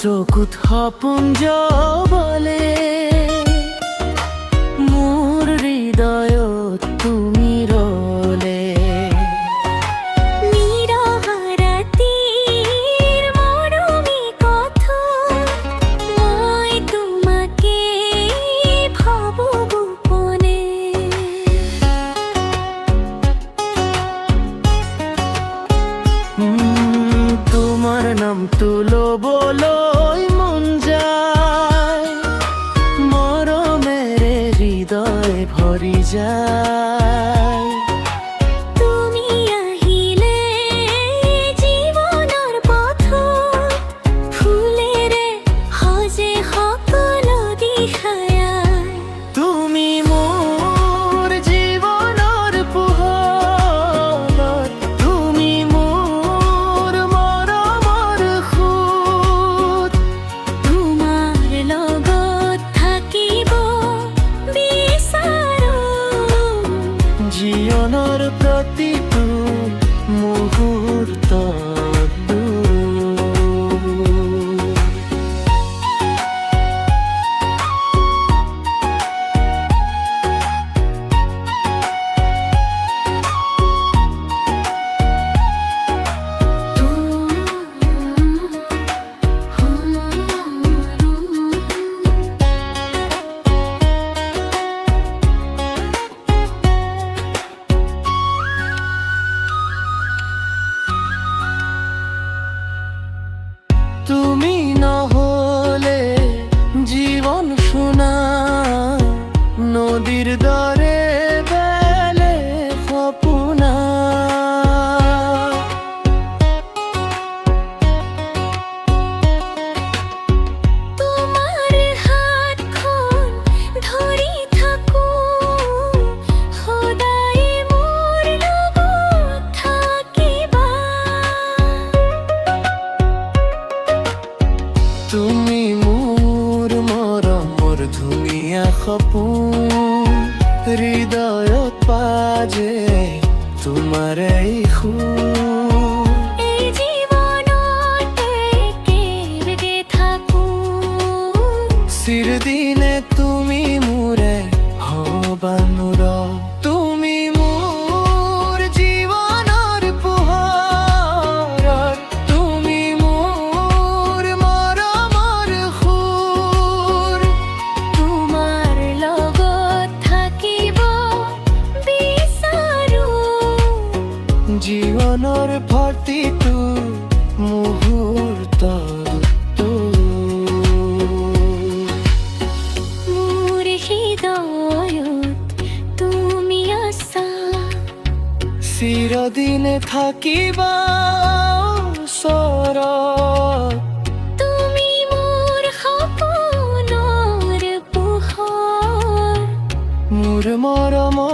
চকুত সপোন বলে মোৰ হৃদয়ত তুমি ৰলে তোমাৰ নামটো ল'বলৈ মন যায় মৰমেৰে হৃদয় ভৰি যায় তুমি আহিলে জীৱনৰ পথত ফুলেৰে সজে সকলো দিশায় তুমি মোৰ জীৱনৰ পোহৰত তুমি মোৰ মৰমৰ সুত তোমাৰ লগত থাকিব বিচাৰো জীৱনৰ প্ৰতিটো মুহূৰ্তত তুমি নহলে জীবন শোনা নদীর দরে বেলে সপোনা তোমাৰ হাতখন ধৰি থাকো সদায় মোৰ লগত থাকিবা তুমি মোৰ মৰমৰ ধুনীয়া সপোন হৃদয়ত পাজে তোমাৰ এই সুৰ এই জীৱনত একেলগে থাকো চিৰদিনে তুমি মোৰে হবা নুৰ তুমি মোৰ জীৱনৰ পোহৰত তুমি মোৰ মৰমৰ সুৰ তোমাৰ লগত থাকিব বিচাৰো জীৱনৰ প্ৰতিটো মুহূৰ্তত মোৰ হৃদয়ত তুমি আছা চিৰদিনে থাকিবা ওচৰত তুমি মোৰ সপোনৰ পোহৰ মোৰ মৰমৰ